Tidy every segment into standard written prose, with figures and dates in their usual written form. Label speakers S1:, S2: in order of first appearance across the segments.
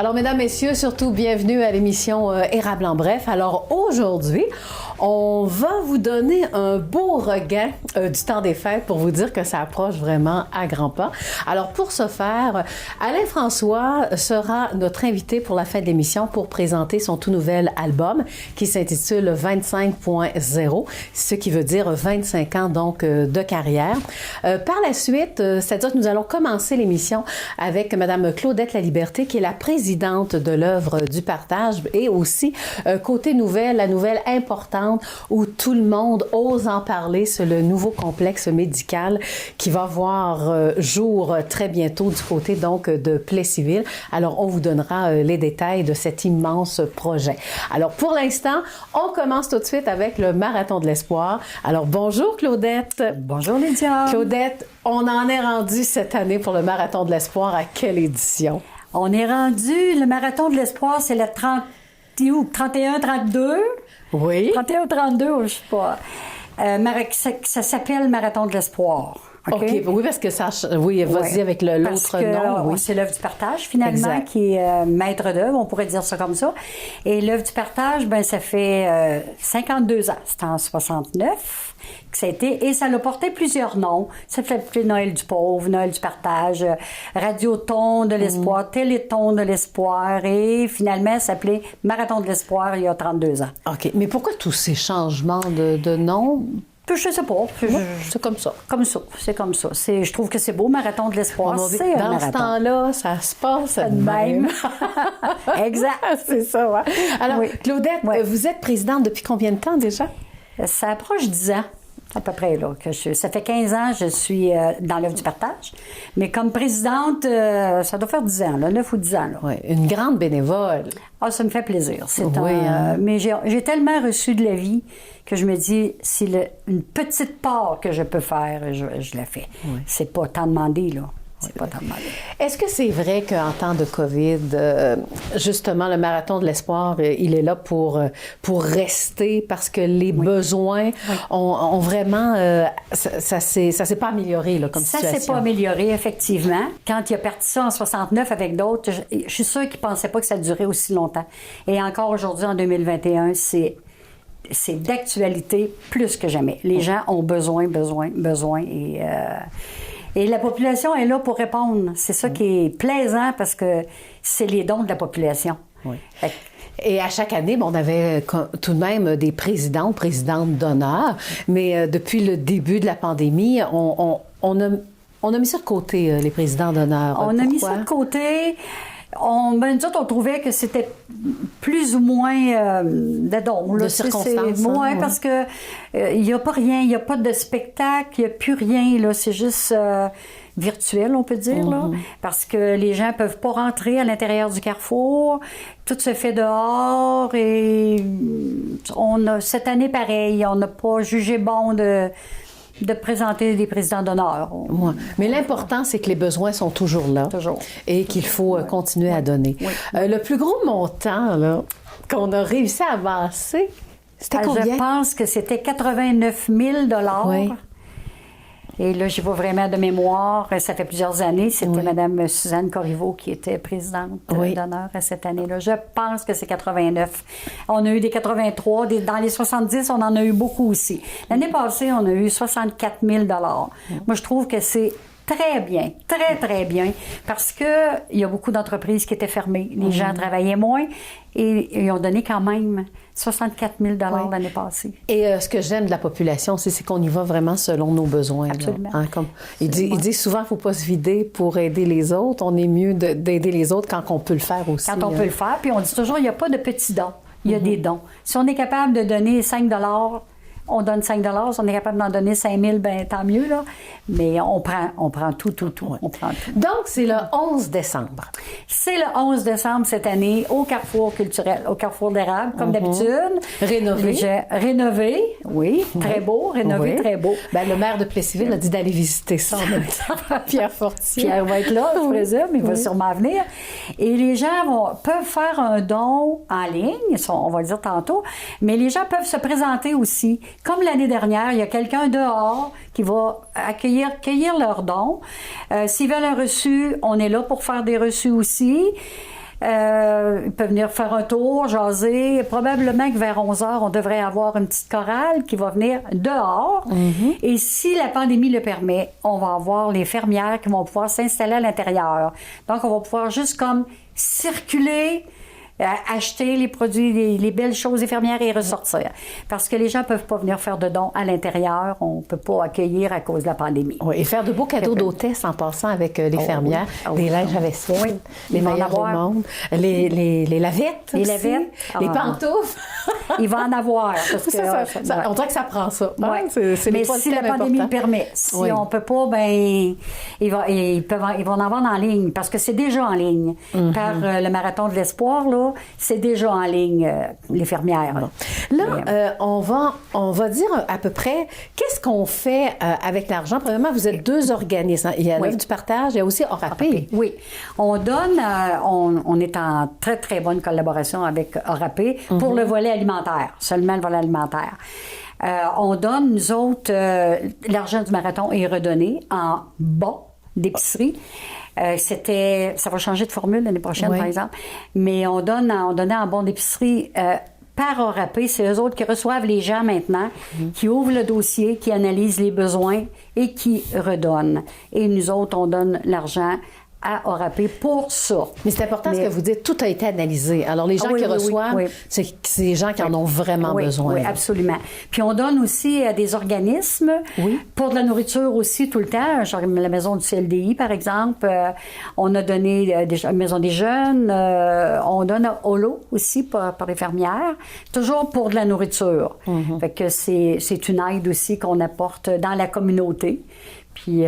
S1: Alors, mesdames, messieurs, surtout, bienvenue à l'émission Érable en bref. Alors, aujourd'hui, on va vous donner un beau regain du temps des fêtes pour vous dire que ça approche vraiment à grands pas. Alors, pour ce faire, Alain François sera notre invité pour la fin de l'émission pour présenter son tout nouvel album qui s'intitule 25.0, ce qui veut dire 25 ans donc de carrière. Par la suite, c'est-à-dire que nous allons commencer l'émission avec Madame Claudette Laliberté, qui est la présidente de l'œuvre du partage et aussi, côté nouvelle, la nouvelle importante où tout le monde ose en parler, c'est le nouveau complexe médical qui va voir jour très bientôt du côté donc de Plessisville. Alors, on vous donnera les détails de cet immense projet. Alors, pour l'instant, on commence tout de suite avec le Marathon de l'Espoir. Alors, bonjour Claudette.
S2: Bonjour Lydia.
S1: Claudette, on en est rendu cette année pour le Marathon de l'Espoir. À quelle édition?
S2: On est rendu, le Marathon de l'Espoir, c'est le 31, 32?
S1: Oui.
S2: 31 ou 32, je sais pas. Ça s'appelle Marathon de l'Espoir.
S1: OK. Oui, parce que ça... Oui, vas-y avec l'autre nom. Oui.
S2: C'est l'œuvre du partage, finalement,
S1: exact.
S2: qui est maître d'œuvre, on pourrait dire ça comme ça. Et l'œuvre du partage, ben ça fait 52 ans. C'était en 69 que ça a été... Et ça l'a porté plusieurs noms. Ça fait appelé Noël du pauvre, Noël du partage, Radioton de l'espoir, Téléthon de l'espoir. Et finalement, ça s'appelait Marathon de l'espoir il y a 32 ans.
S1: OK. Mais pourquoi tous ces changements de nom?
S2: Je sais pas.
S1: C'est comme ça.
S2: Comme ça. C'est comme ça. Je trouve que c'est beau, Marathon de l'espoir. C'est un marathon.
S1: Dans ce temps-là, ça se passe de même.
S2: Exact.
S1: C'est ça, ouais. Alors, oui. Claudette, vous êtes présidente depuis combien de temps déjà?
S2: Ça approche 10 ans. À peu près, là. Ça fait 15 ans que je suis dans l'œuvre du partage. Mais comme présidente, ça doit faire 10 ans, là, 9 ou 10 ans.
S1: Oui, une grande bénévole.
S2: Ah, ça me fait plaisir. Mais j'ai tellement reçu de la vie que je me dis, si une petite part que je peux faire, je la fais. Oui. C'est pas tant demandé, là. C'est pas tant demandé.
S1: Est-ce que c'est vrai qu'en temps de COVID, justement, le Marathon de l'Espoir, il est là pour rester parce que les besoins ont vraiment... ça s'est pas amélioré, là, comme situation.
S2: Ça s'est pas amélioré, effectivement. Quand il a parti ça en 69 avec d'autres, je suis sûre qu'il pensait pas que ça durait aussi longtemps. Et encore aujourd'hui, en 2021, c'est d'actualité plus que jamais. Les gens ont besoin. Et la population est là pour répondre. C'est ça qui est plaisant parce que c'est les dons de la population.
S1: Oui. Et à chaque année, on avait tout de même des présidentes d'honneur, mais depuis le début de la pandémie, on a mis ça de côté, les présidents d'honneur.
S2: On a mis ça de côté. Nous autres, on trouvait que c'était plus ou moins de dons.
S1: De circonstances.
S2: Oui, parce que il n'y a pas rien, il n'y a pas de spectacle, il n'y a plus rien, là. C'est juste virtuel, on peut dire, là. Parce que les gens ne peuvent pas rentrer à l'intérieur du carrefour. Tout se fait dehors et cette année, pareil, on n'a pas jugé bon de présenter des présidents d'honneur.
S1: Ouais. Mais l'important, c'est que les besoins sont toujours là.
S2: Toujours.
S1: Et qu'il faut continuer à donner. Oui. Le plus gros montant là, qu'on a réussi à avancer, c'était combien?
S2: Je pense que c'était 89 000 $. Et là, j'y vais vraiment de mémoire. Ça fait plusieurs années. C'était Mme Suzanne Corriveau qui était présidente d'honneur à cette année-là. Je pense que c'est 89. On a eu des 83. Dans les 70, on en a eu beaucoup aussi. L'année passée, on a eu 64 000 $. Moi, je trouve que c'est très bien, très, très bien, parce qu'il y a beaucoup d'entreprises qui étaient fermées. Les gens travaillaient moins et ils ont donné quand même 64 000 $ l'année passée.
S1: Et ce que j'aime de la population, c'est qu'on y va vraiment selon nos besoins.
S2: Absolument.
S1: Là, hein, il dit souvent qu'il ne faut pas se vider pour aider les autres. On est mieux d'aider les autres quand on peut le faire aussi.
S2: Quand on peut le faire. Puis on dit toujours, il n'y a pas de petits dons. Il y a des dons. Si on est capable de donner 5 $, on donne 5 $. Si on est capable d'en donner 5 000, bien, tant mieux, là. Mais on prend tout.
S1: Ouais.
S2: On prend tout.
S1: Donc, c'est le 11 décembre.
S2: C'est le 11 décembre cette année au Carrefour culturel, au Carrefour d'Érable, comme d'habitude. Rénové, oui. Très beau, rénové, très beau.
S1: Ben, le maire de Plessisville a dit d'aller visiter ça en même temps. Pierre Fortier.
S2: Pierre va être là, je présume, il va sûrement venir. Et les gens peuvent faire un don en ligne, on va le dire tantôt, mais les gens peuvent se présenter aussi. Comme l'année dernière, il y a quelqu'un dehors qui va cueillir leurs dons. S'ils veulent un reçu, on est là pour faire des reçus aussi. Ils peuvent venir faire un tour, jaser. Probablement que vers 11 heures, on devrait avoir une petite chorale qui va venir dehors. Et si la pandémie le permet, on va avoir les fermières qui vont pouvoir s'installer à l'intérieur. Donc, on va pouvoir juste comme circuler, acheter les produits, les belles choses des fermières et ressortir. Parce que les gens ne peuvent pas venir faire de dons à l'intérieur. On ne peut pas accueillir à cause de la pandémie.
S1: Oui, et faire de beaux cadeaux d'hôtesse en passant avec les fermières.
S2: Oui.
S1: Des linges à vaisselle, les meilleurs au monde, les lavettes
S2: les
S1: aussi,
S2: lavettes.
S1: les pantoufles.
S2: Il va en avoir. Parce que,
S1: on dirait que ça prend ça.
S2: Ouais.
S1: C'est
S2: mais si la pandémie le permet, si on ne peut pas, ben ils vont en avoir en ligne, parce que c'est déjà en ligne. Par le Marathon de l'Espoir, là, c'est déjà en ligne, les fermières.
S1: Là, on va dire à peu près qu'est-ce qu'on fait avec l'argent. Premièrement, vous êtes deux organismes. Il y a l'Œuvre du partage, il y a aussi Orapé.
S2: Oui. On donne, on est en très, très bonne collaboration avec Orapé pour le volet alimentaire, seulement le volet alimentaire. On donne, nous autres, l'argent du marathon est redonné en bas d'épicerie. Ça va changer de formule l'année prochaine, par exemple, mais on donnait en bon d'épicerie par Orapé. C'est eux autres qui reçoivent les gens maintenant, qui ouvrent le dossier, qui analysent les besoins et qui redonnent. Et nous autres, on donne l'argent à Orapé pour ça.
S1: Mais c'est important ce que vous dites, tout a été analysé. Alors, les gens qui reçoivent, c'est des gens qui en ont vraiment besoin.
S2: Oui, absolument. Puis on donne aussi à des organismes pour de la nourriture aussi tout le temps. Genre la maison du CLDI, par exemple. On a donné à la maison des jeunes. On donne à Holo aussi par les fermières. Toujours pour de la nourriture. Fait que c'est une aide aussi qu'on apporte dans la communauté. Puis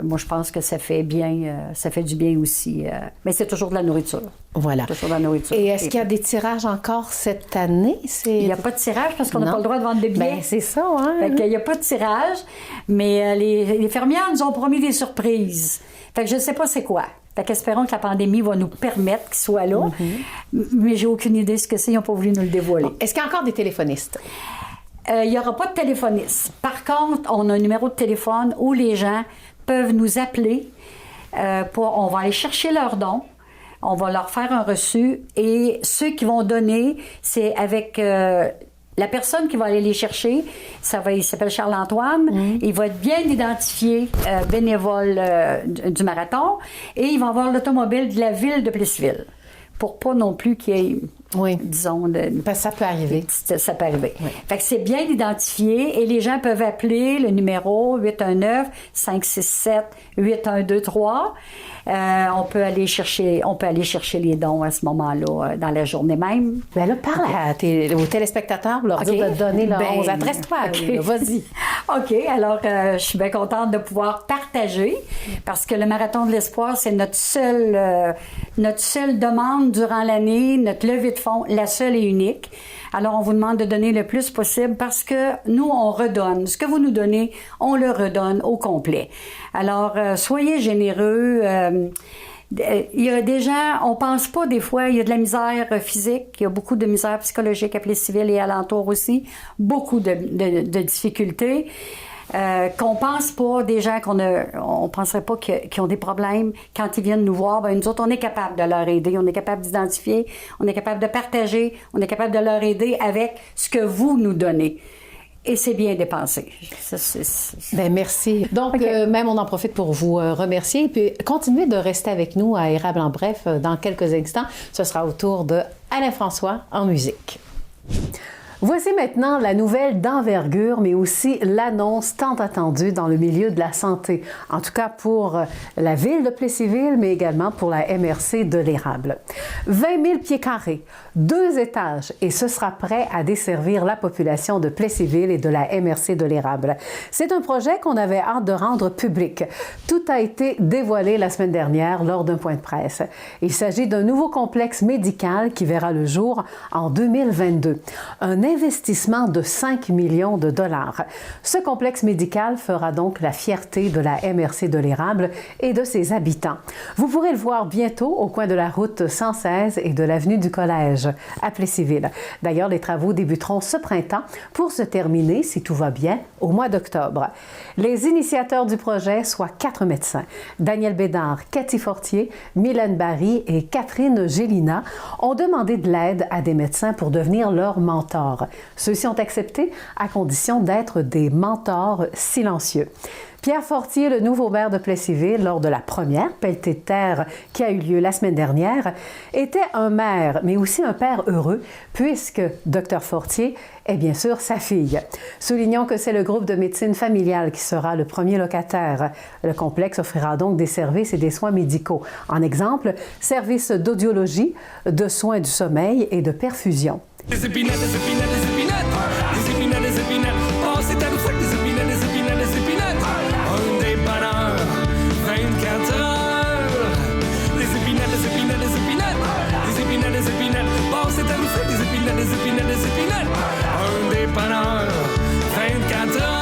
S2: moi, je pense que ça fait bien, ça fait du bien aussi. Mais c'est toujours de la nourriture.
S1: Voilà.
S2: Toujours de la nourriture.
S1: Et est-ce qu'il y a des tirages encore cette année?
S2: Il n'y a pas de tirage parce qu'on n'a pas le droit de vendre de billets.
S1: Ben, c'est ça, hein?
S2: Fait qu'il n'y a pas de tirage, mais les fermières nous ont promis des surprises. Fait que je ne sais pas c'est quoi. Fait qu'espérons que la pandémie va nous permettre qu'ils soient là. Mais j'ai aucune idée de ce que c'est. Ils n'ont pas voulu nous le dévoiler.
S1: Bon. Est-ce qu'il y a encore des téléphonistes?
S2: Il n'y aura pas de téléphoniste. Par contre, on a un numéro de téléphone où les gens peuvent nous appeler. On va aller chercher leurs dons. On va leur faire un reçu. Et ceux qui vont donner, c'est avec la personne qui va aller les chercher. Il s'appelle Charles-Antoine. Il va être bien identifié bénévole du marathon. Et il va avoir l'automobile de la ville de Plessisville. Pour pas non plus qu'il y ait... disons...
S1: Parce que ça peut arriver.
S2: Ça peut arriver. Fait que c'est bien identifié et les gens peuvent appeler le numéro 819-567-8123. On peut aller chercher les dons à ce moment-là, dans la journée même.
S1: Bien là, parle aux téléspectateurs pour leur dire de donner leur 11. Adresse-toi à eux, vas-y.
S2: OK. Alors, je suis bien contente de pouvoir partager parce que le Marathon de l'Espoir, c'est notre seule demande durant l'année, notre levée de fonds, la seule et unique. Alors, on vous demande de donner le plus possible parce que nous, on redonne. Ce que vous nous donnez, on le redonne au complet. Alors, soyez généreux. Il y a des gens, on pense pas des fois, il y a de la misère physique, il y a beaucoup de misère psychologique à Plessisville et alentour aussi, beaucoup de difficultés. Qu'on pense pas, des gens on penserait pas qui ont des problèmes, quand ils viennent nous voir, ben nous autres, on est capable de leur aider, on est capable d'identifier, on est capable de partager, on est capable de leur aider avec ce que vous nous donnez. Et c'est bien dépensé.
S1: Bien, merci. Donc, même on en profite pour vous remercier. Et puis, continuez de rester avec nous à Érable en bref. Dans quelques instants, ce sera au tour de Alain François en musique. Voici maintenant la nouvelle d'envergure, mais aussi l'annonce tant attendue dans le milieu de la santé. En tout cas pour la ville de Plessisville, mais également pour la MRC de l'Érable. 20 000 pieds carrés, 2 étages, et ce sera prêt à desservir la population de Plessisville et de la MRC de l'Érable. C'est un projet qu'on avait hâte de rendre public. Tout a été dévoilé la semaine dernière lors d'un point de presse. Il s'agit d'un nouveau complexe médical qui verra le jour en 2022. Un investissement de 5 millions de dollars. Ce complexe médical fera donc la fierté de la MRC de l'Érable et de ses habitants. Vous pourrez le voir bientôt au coin de la route 116 et de l'avenue du Collège à Plessisville. D'ailleurs, les travaux débuteront ce printemps pour se terminer, si tout va bien, au mois d'octobre. Les initiateurs du projet, soit 4 médecins, Daniel Bédard, Cathy Fortier, Mylène Barry et Catherine Gélina, ont demandé de l'aide à des médecins pour devenir leurs mentors. Ceux-ci ont accepté à condition d'être des mentors silencieux. Pierre Fortier, le nouveau maire de Plessisville, lors de la première pelletée de terre qui a eu lieu la semaine dernière, était un maire, mais aussi un père heureux, puisque Dr Fortier est bien sûr sa fille. Soulignons que c'est le groupe de médecine familiale qui sera le premier locataire. Le complexe offrira donc des services et des soins médicaux. En exemple, services d'audiologie, de soins du sommeil et de perfusion.
S3: Des épinettes, des épinettes, des épinettes. Des épinettes, des épinettes. Oh, c'est à nous que des épinettes, des épinettes, des épinettes. Un dépanneur, 24 heures. Des épinettes, des épinettes, des épinettes. Des épinettes, des épinettes. Oh, c'est à nous que des épinettes, des épinettes, des épinettes. Un dépanneur, 24 heures.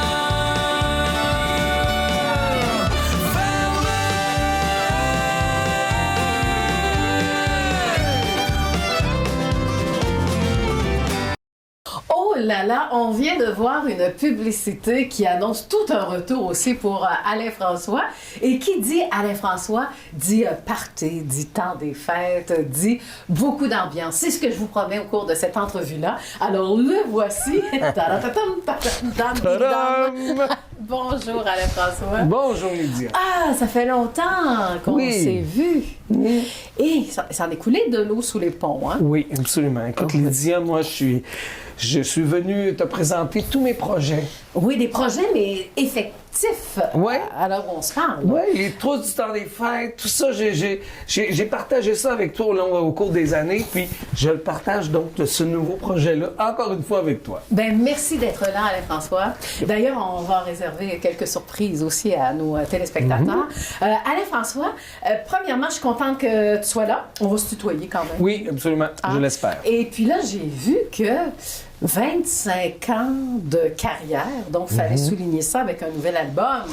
S1: Oh là là, on vient de voir une publicité qui annonce tout un retour aussi pour Alain François. Et qui dit Alain François dit party, dit temps des fêtes, dit beaucoup d'ambiance. C'est ce que je vous promets au cours de cette entrevue-là. Alors le voici. Bonjour Alain François.
S4: Bonjour Lydia.
S1: Ah, ça fait longtemps qu'on s'est vu.
S4: Oui.
S1: Et ça en est coulé de l'eau sous les ponts, hein?
S4: Oui, absolument. Écoute, Lydia, moi, je suis venu te présenter tous mes projets.
S1: Oui, des projets, mais effectifs.
S4: Ouais.
S1: Alors, on se parle.
S4: Oui, les trousses du temps des fêtes, tout ça, j'ai partagé ça avec toi au cours des années, puis je le partage donc de ce nouveau projet-là, encore une fois avec toi.
S1: Bien, merci d'être là, Alain François. D'ailleurs, on va réserver quelques surprises aussi à nos téléspectateurs. Alain François, premièrement, je suis contente que tu sois là. On va se tutoyer quand même.
S4: Oui, absolument, je l'espère.
S1: Et puis là, j'ai vu que 25 ans de carrière, donc il fallait souligner ça avec un nouvel album.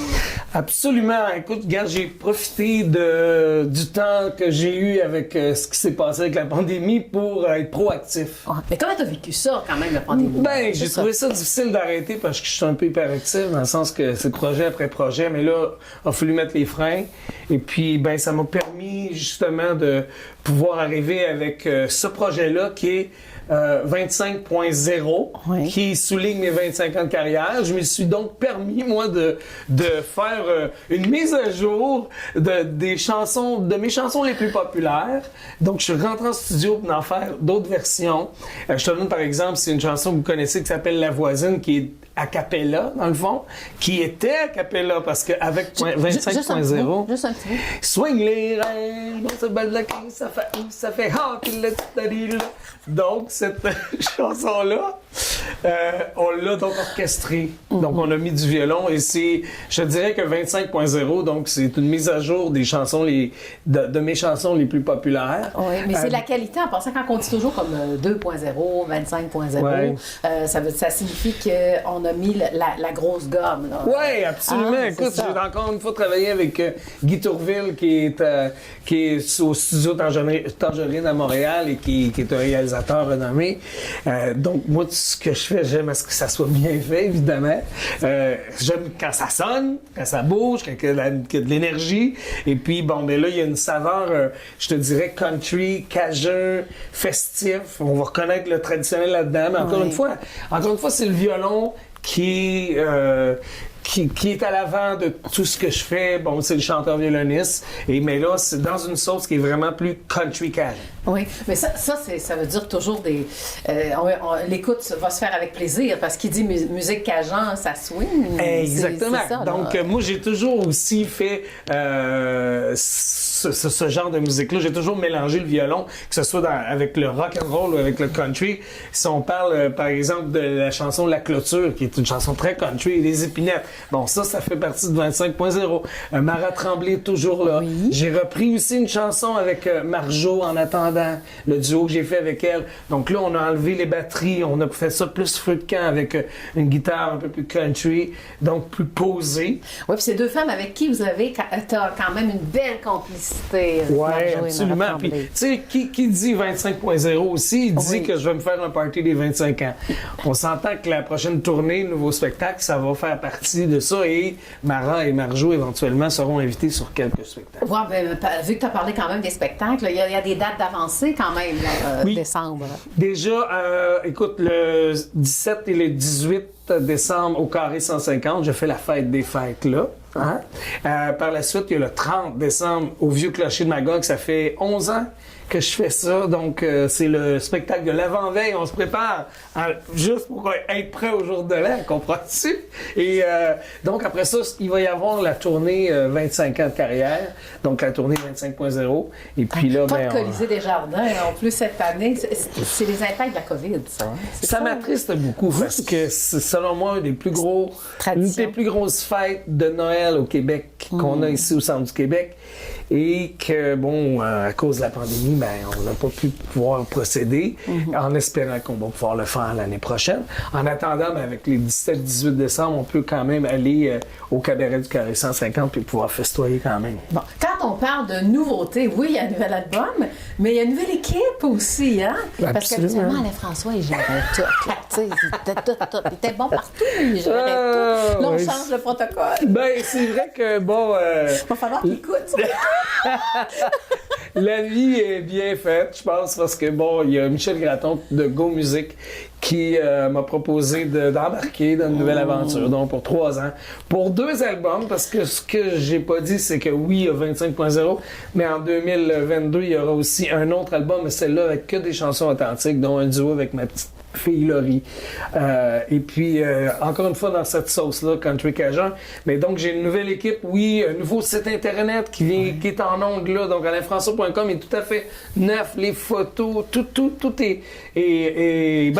S4: Absolument. Écoute, regarde, j'ai profité du temps que j'ai eu avec ce qui s'est passé avec la pandémie pour être proactif.
S1: Mais comment tu as vécu ça quand même, la pandémie?
S4: Ben, j'ai trouvé ça difficile d'arrêter parce que je suis un peu hyperactif, dans le sens que c'est projet après projet, mais là, il a fallu mettre les freins. Et puis, ben, ça m'a permis justement de pouvoir arriver avec ce projet-là qui est 25.0,
S1: oui,
S4: qui souligne mes 25 ans de carrière. Je me suis donc permis, moi, de faire une mise à jour de mes chansons les plus populaires. Donc, je suis rentré en studio pour en faire d'autres versions. Je te donne, par exemple, c'est une chanson que vous connaissez qui s'appelle La Voisine, qui est a cappella, dans le fond, qui était a cappella, parce qu'avec 25.0...
S1: Juste un petit bout.
S4: Swing les reins, dans ce bal de la king, ça fait ah, qu'il l'a dit là. Donc, cette chanson-là, on l'a donc orchestrée. Donc, on a mis du violon et je dirais que 25.0, donc c'est une mise à jour des chansons, de mes chansons les plus populaires.
S1: Oui, mais c'est de la qualité. En pensant, quand on dit toujours comme 2.0, 25.0,
S4: ouais,
S1: ça signifie qu'on a mis la grosse gomme.
S4: Oui, absolument. Écoute, j'ai encore une fois travaillé avec Guy Tourville, qui est au studio Tangerine à Montréal et qui est un réalisateur renommé. Donc, moi, tout ce que je fais, j'aime à ce que ça soit bien fait, évidemment. J'aime quand ça sonne, quand ça bouge, quand il y a de l'énergie. Et puis, bon, ben là, il y a une saveur, je te dirais, country, cajun, festif. On va reconnaître le traditionnel là-dedans. Mais encore une fois, c'est le violon qui est à l'avant de tout ce que je fais. Bon, c'est le chanteur-violoniste. Mais là, c'est dans une sauce qui est vraiment plus country cajun.
S1: Oui, mais ça veut dire toujours l'écoute va se faire avec plaisir, parce qu'il dit musique cajun, ça swing.
S4: Exactement.
S1: C'est ça,
S4: donc, moi, j'ai toujours aussi fait ce genre de musique-là. J'ai toujours mélangé le violon, que ce soit avec le rock and roll ou avec le country. Si on parle, par exemple, de la chanson La Clôture, qui est une chanson très country, et Les Épinettes. Bon, ça fait partie de 25.0. Mara Tremblay est toujours là.
S1: Oui.
S4: J'ai repris aussi une chanson avec Marjo en attendant, le duo que j'ai fait avec elle. Donc là, on a enlevé les batteries, on a fait ça plus feu de camp avec une guitare un peu plus country, donc plus posée.
S1: Oui, puis c'est deux femmes avec qui t'as quand même une belle complicité.
S4: Oui,
S1: Marjo et Mara
S4: absolument. Puis,
S1: Tremblay.
S4: tu sais, qui dit 25.0 aussi, il dit
S1: Oui.
S4: que je vais me faire un party des 25 ans. On s'entend que la prochaine tournée, nouveau spectacle, ça va faire partie de ça et Mara et Marjo, éventuellement, seront invités sur quelques spectacles.
S1: Ouais, vu que tu as parlé quand même des spectacles, il y a des dates d'avancée quand même, là,
S4: Oui.
S1: décembre.
S4: Déjà, écoute, le 17 et le 18 décembre au Carré 150, je fais la fête des fêtes là. Hein? Par la suite, il y a le 30 décembre au Vieux Clocher de Magog. Ça fait 11 ans que je fais ça. Donc, c'est le spectacle de l'avant-veille. On se prépare juste pour être prêt au jour de l'an, comprends-tu? Et donc, après ça, il va y avoir la tournée 25 ans de carrière. Donc, la tournée 25.0 Et puis là,
S1: Pas de Colisée des Jardins non plus cette année. C'est les impacts de la COVID, ça. Hein? C'est
S4: ça m'attriste beaucoup parce que c'est, selon moi, une des plus grosses fêtes de Noël au Québec qu'on a ici au centre du Québec. Et que, bon, à cause de la pandémie, ben, on n'a pas pu pouvoir procéder en espérant qu'on va pouvoir le faire l'année prochaine. En attendant, ben, avec les 17-18 décembre, on peut quand même aller au Cabaret du Carré 150 puis pouvoir festoyer quand même.
S1: Bon, quand on parle de nouveautés, oui, il y a un nouvel album, mais il y a une nouvelle équipe aussi, hein? Parce qu'habituellement, Alain François, il gérait tout. Là, tu sais, il était bon partout, il gérait tout. Là, on change le protocole.
S4: Ben, c'est vrai que, bon...
S1: Il va falloir qu'il écoute.
S4: La vie est bien faite, je pense, parce que, bon, il y a Michel Gratton de Go Music qui m'a proposé d'embarquer dans une nouvelle aventure, donc pour 3 ans, pour 2 albums, parce que ce que j'ai pas dit, c'est que oui, il y a 25.0, mais en 2022, il y aura aussi un autre album, mais celle-là avec que des chansons authentiques, dont un duo avec ma petite fille Laurie. Et puis, encore une fois, dans cette sauce-là, Country Cajun. Mais donc, j'ai une nouvelle équipe, oui, un nouveau site Internet qui est en ongle, là. Donc, alainfrançois.com est tout à fait neuf. Les photos, tout est... Et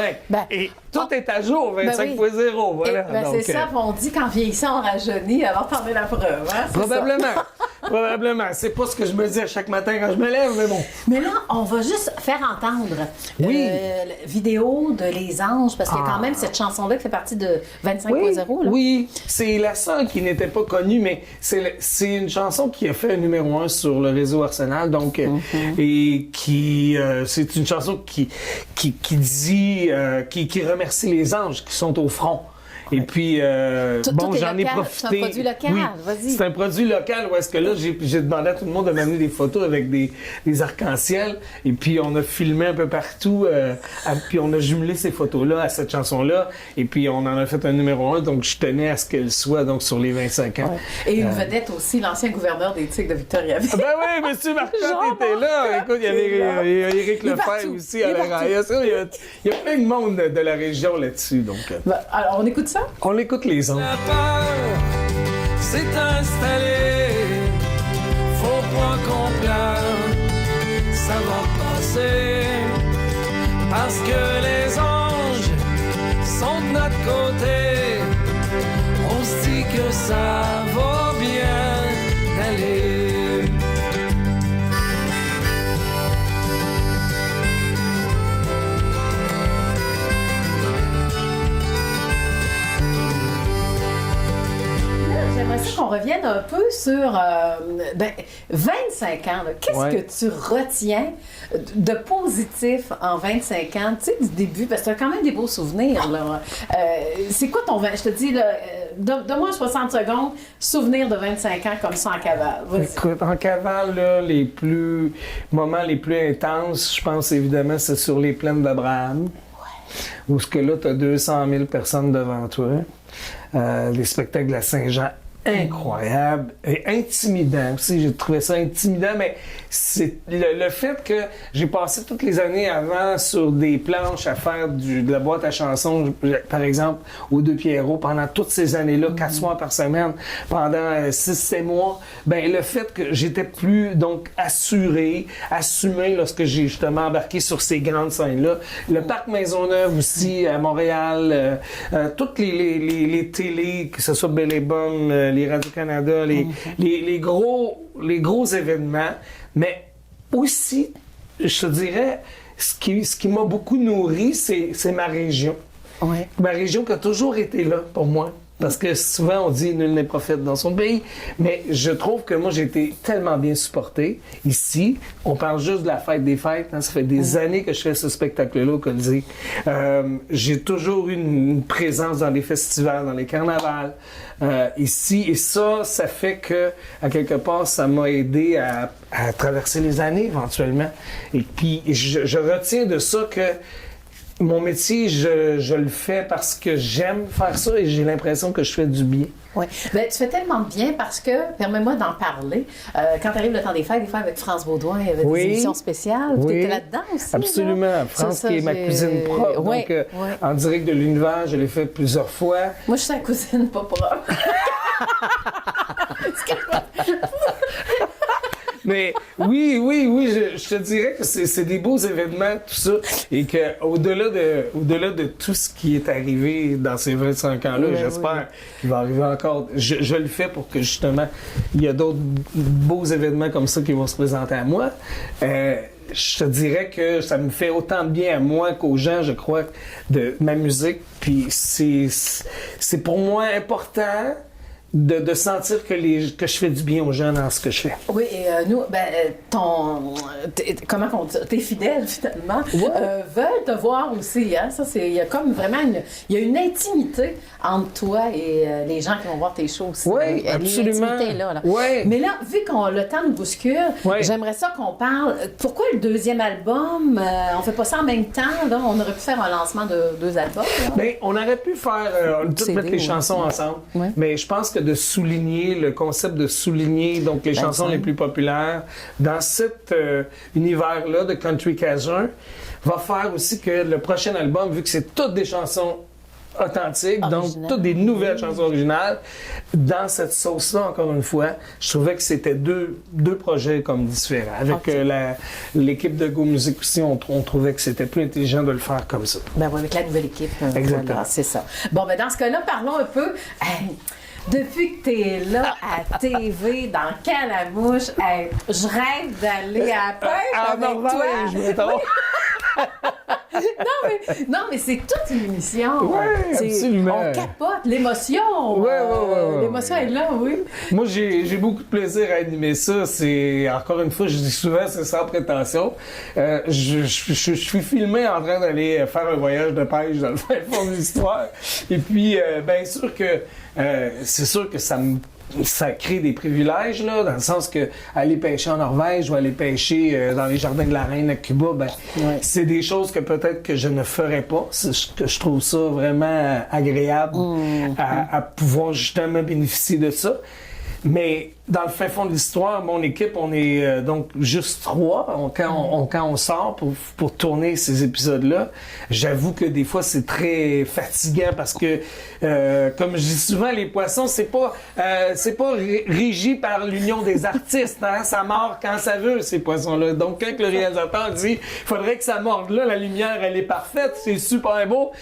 S4: tout est à jour, 25.0, voilà.
S1: C'est ça, on dit qu'en vieillissant, on rajeunit, alors t'en es la preuve, hein?
S4: Probablement. C'est pas ce que je me dis à chaque matin quand je me lève, mais bon.
S1: Mais là, on va juste faire entendre la vidéo de Les Anges, parce qu'il y a quand même cette chanson-là qui fait partie de 25.0.
S4: Oui, c'est la seule qui n'était pas connue, mais c'est une chanson qui a fait un numéro 1 sur le réseau Arsenal, donc, et qui, c'est une chanson qui dit, qui remercie les anges qui sont au front. Et puis, bon, j'en ai profité.
S1: C'est un produit local, vas-y.
S4: C'est un produit local où est-ce que là, j'ai demandé à tout le monde de m'amener des photos avec des arcs-en-ciel. Et puis, on a filmé un peu partout. Puis, on a jumelé ces photos-là à cette chanson-là. Et puis, on en a fait un numéro 1. Donc, je tenais à ce qu'elle soit donc sur les 25 ans.
S1: Ouais. Et une vedette aussi, l'ancien gouverneur des Tigres de Victoriaville.
S4: Ben oui, M. Marcotte était là. Écoute, il y avait Éric Lefebvre aussi à la radio. Il y a plein de monde de la région là-dessus. Donc,
S1: alors, on écoute ça?
S4: On écoute les anges.
S3: La peur s'est installée, faut pas qu'on pleure, ça va passer, parce que les anges sont de notre côté, on se dit que ça va bien aller.
S1: J'aimerais ça qu'on revienne un peu sur 25 ans. Qu'est-ce que tu retiens de positif en 25 ans, tu sais, du début? Parce que tu as quand même des beaux souvenirs. Là. C'est quoi ton... Je te dis, donne-moi 60 secondes, souvenir de 25 ans comme ça en cavale. Vas-y.
S4: Écoute, en cavale, là, moments les plus intenses, je pense évidemment, c'est sur les plaines d'Abraham. Où ce que là, tu as 200 000 personnes devant toi. Les spectacles de la Saint-Jean incroyable et intimidant aussi. J'ai trouvé ça intimidant, mais c'est le fait que j'ai passé toutes les années avant sur des planches à faire de la boîte à chansons, par exemple, aux Deux Pierrots, pendant toutes ces années-là, 4 soirs par semaine, pendant 6-7 mois, ben le fait que j'étais plus donc assumé lorsque j'ai justement embarqué sur ces grandes scènes-là. Le Parc Maisonneuve aussi, à Montréal, toutes les télés, que ce soit Belle et Bonne, les Radio-Canada, les gros événements, mais aussi, je te dirais, ce qui m'a beaucoup nourri, c'est ma région.
S1: Ouais.
S4: Ma région qui a toujours été là pour moi. Parce que souvent, on dit « nul n'est prophète dans son pays », mais je trouve que moi, j'ai été tellement bien supporté. Ici, on parle juste de la fête des fêtes. Hein, ça fait des années que je fais ce spectacle-là au Colisée. J'ai toujours eu une présence dans les festivals, dans les carnavals, ici. Et ça fait que, à quelque part, ça m'a aidé à traverser les années, éventuellement. Et puis, je retiens de ça que mon métier, je le fais parce que j'aime faire ça et j'ai l'impression que je fais du bien.
S1: Oui. Ben, tu fais tellement de bien parce que, permets-moi d'en parler, quand arrive le temps des fêtes, des fois avec France Baudouin, il y avait des émissions spéciales. Tu étais là-dedans aussi.
S4: Absolument.
S1: Là?
S4: France, qui est ma cousine propre. Donc, en direct de l'univers, je l'ai fait plusieurs fois.
S1: Moi, je suis sa cousine pas propre.
S4: Mais oui, je te dirais que c'est des beaux événements, tout ça, et que au-delà de tout ce qui est arrivé dans ces 25 ans-là, j'espère qu'il va arriver encore. Je le fais pour que justement, il y a d'autres beaux événements comme ça qui vont se présenter à moi. Je te dirais que ça me fait autant de bien à moi qu'aux gens, je crois, de ma musique. Puis c'est pour moi important de sentir que je fais du bien aux gens dans ce que je fais.
S1: Oui, et nous, comment on dit, tes fidèles, finalement, veulent te voir aussi. Hein? Ça, il y a comme vraiment une intimité entre toi et les gens qui vont voir tes shows aussi.
S4: Oui, absolument.
S1: L'intimité est là.
S4: Oui.
S1: Mais là, vu qu'on le temps nous bouscule, j'aimerais ça qu'on parle. Pourquoi le deuxième album? On fait pas ça en même temps. Là? On aurait pu faire un lancement de 2 albums. Bien,
S4: on aurait pu faire toutes mettre les chansons ensemble. Ouais. Mais je pense que de souligner, le concept de souligner donc les chansons les plus populaires dans cet univers-là de country cajun va faire aussi que le prochain album, vu que c'est toutes des chansons authentiques, donc toutes des nouvelles chansons originales, dans cette sauce-là, encore une fois, je trouvais que c'était deux projets comme différents. Avec l'équipe de Go Music aussi, on trouvait que c'était plus intelligent de le faire comme ça.
S1: Ben oui, avec la nouvelle équipe.
S4: Exactement.
S1: Voilà, c'est ça. Bon, ben dans ce cas-là, parlons un peu... Depuis que tu es là à TV, dans Calamouche, je rêve d'aller à la pêche avec toi. Non, mais c'est toute une émission.
S4: Oui, absolument.
S1: On capote l'émotion. L'émotion est là, oui.
S4: Moi, j'ai beaucoup de plaisir à animer ça. C'est, encore une fois, je dis souvent, c'est sans prétention. Je suis filmé en train d'aller faire un voyage de pêche dans le fin fond de l'histoire. Et puis, bien sûr que c'est sûr que ça crée des privilèges, là, dans le sens que aller pêcher en Norvège ou aller pêcher dans les jardins de la Reine à Cuba, c'est des choses que peut-être que je ne ferais pas. Je trouve ça vraiment agréable à pouvoir justement bénéficier de ça. Mais dans le fin fond de l'histoire, mon équipe, on est donc juste 3 quand on sort pour tourner ces épisodes-là. J'avoue que des fois, c'est très fatigant parce que, comme je dis souvent, les poissons, c'est pas régi par l'union des artistes. Hein? Ça mord quand ça veut, ces poissons-là. Donc, quand le réalisateur dit « il faudrait que ça morde là, la lumière, elle est parfaite, c'est super beau »,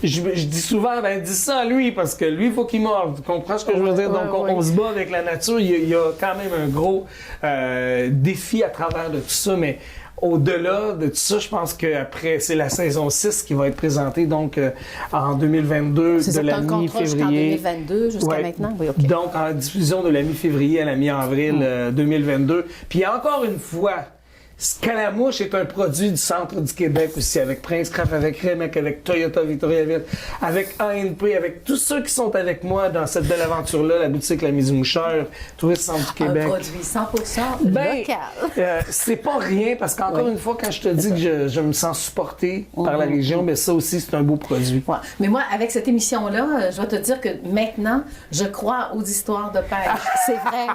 S4: je dis souvent, dis ça à lui, parce que lui, il faut qu'il morde. Tu comprends ce que je veux dire? Donc, on se bat avec la nature. Il y a quand même un gros défi à travers de tout ça, mais au-delà de tout ça, je pense qu'après, c'est la saison 6 qui va être présentée, donc en 2022,
S1: c'est
S4: de la mi-février.
S1: En 2022 jusqu'à maintenant? Oui, OK.
S4: Donc, en diffusion de la mi-février à la mi-avril 2022. Puis encore une fois, Scalamouche est un produit du centre du Québec aussi, avec Prince Craft, avec Remac, avec Toyota Victoriaville, avec ANP, avec tous ceux qui sont avec moi dans cette belle aventure-là, la boutique La Mise Moucheur, Tourisme Centre du Québec.
S1: Un produit 100% local.
S4: C'est pas rien, parce qu'encore une fois, quand je te dis que je me sens supporté par la région, mais ça aussi, c'est un beau produit.
S1: Ouais. Mais moi, avec cette émission-là, je dois te dire que maintenant, je crois aux histoires de pêche. C'est vrai.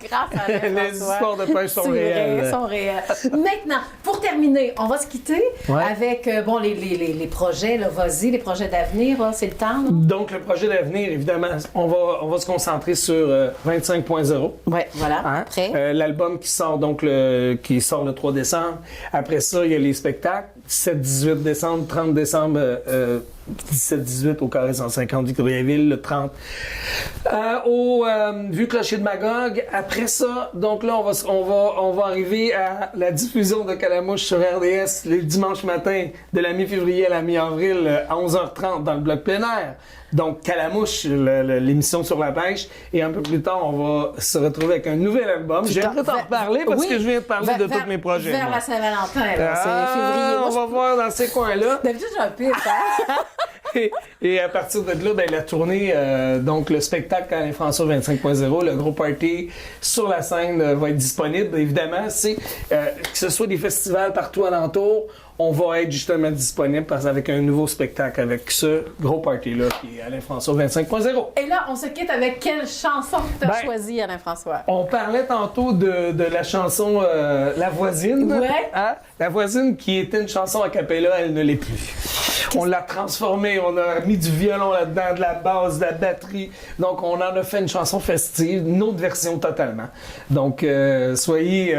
S1: Grâce à
S4: Les histoires de pêche sont réelles.
S1: Maintenant, pour terminer, on va se quitter avec les projets. Là, vas-y, les projets d'avenir, là, c'est le temps. Là.
S4: Donc, le projet d'avenir, évidemment, on va se concentrer sur 25.0.
S1: Oui, voilà.
S4: Hein?
S1: Après.
S4: L'album qui sort qui sort le 3 décembre. Après ça, il y a les spectacles. 17-18 décembre, 30 décembre, 17-18 au Carré 150 Victoriaville, le 30 au Vieux Clocher de Magog. Après ça, donc là, on va arriver à la diffusion de Calamouche sur RDS les dimanches matins de la mi-février à la mi-avril à 11h30 dans le bloc plein air. Donc, Calamouche, l'émission sur la pêche. Et un peu plus tard, on va se retrouver avec un nouvel album. J'aimerais t'en reparler parce que je viens de parler de tous mes projets.
S1: Vers la Saint-Valentin, c'est février.
S4: On va voir dans ces coins-là.
S1: D'habitude, j'ai un pif, hein?
S4: Et à partir de là, ben, la tournée, donc le spectacle Alain François 25.0, le gros party sur la scène va être disponible. Évidemment, que ce soit des festivals partout alentour, on va être justement disponible avec un nouveau spectacle, avec ce gros party-là qui est Alain François 25.0.
S1: Et là, on se quitte avec quelle chanson que tu as choisie, Alain François?
S4: On parlait tantôt de la chanson La Voisine.
S1: Ouais.
S4: Hein? La Voisine qui était une chanson a cappella, elle ne l'est plus. On l'a transformée, on a mis du violon là-dedans, de la basse, de la batterie. Donc, on en a fait une chanson festive, une autre version totalement. Donc, soyez...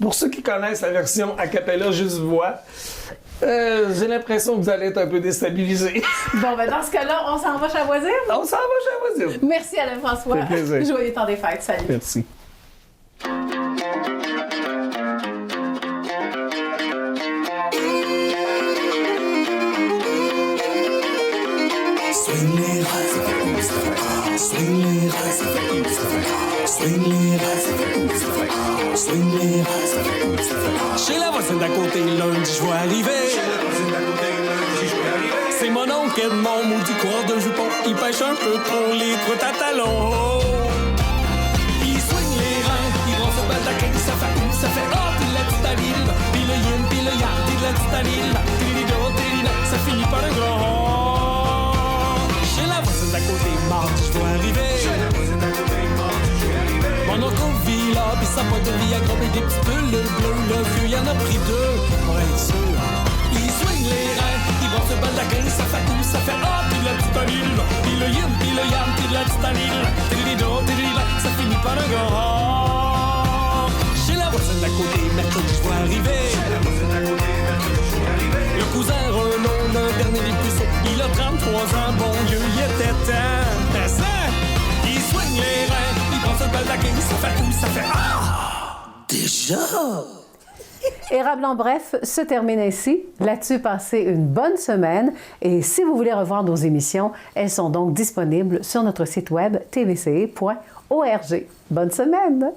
S4: pour ceux qui connaissent la version a cappella, juste voix, j'ai l'impression que vous allez être un peu déstabilisés.
S1: Bon, ben dans ce cas-là, on s'en va choisir?
S4: On s'en va choisir.
S1: Merci Alain François.
S4: Ça fait plaisir.
S1: Joyeux temps des fêtes. Salut.
S4: Merci.
S3: Swing les rêves, swing les rêves, swing les rêves, swing les rêves. Chez la voisine d'à côté, lundi, je vais arriver. C'est mon oncle Edmond, maudit coureur de jupons. Il pêche un peu trop les truites à talons. Il swing les reins, il brosse le baldaquin. Ça fait où, ça fait oh, pis la petite avile. Pis le yin, pis le yang, pis de la petite avile. Ça finit par un grand. Chez la voisine d'à côté, mardi, je vais arriver. Mon oncle vit là, pis sa boîte de Viagra et des petits bulles bleus. Le vieux, y'en a pris deux, pour être sûr. Il swing les reins, il brosse le baldaquin. Ça fait où, ça fait ah, pis de la petite avile. Pis le yin, pis le yang, pis de la petite avile. Ça finit par un grand. Chez la voisine d'à côté, mercredi, je vais arriver. Le cousin Renaud, le dernier des puceaux, il a 33 ans, bon Dieu, il était temps. Ça, il swing les reins, il prend ce baldaquin, ça fait où, ça fait ah! Déjà!
S1: Érable en bref se termine ainsi. Là-dessus, passez une bonne semaine. Et si vous voulez revoir nos émissions, elles sont donc disponibles sur notre site web tvce.org. Bonne semaine!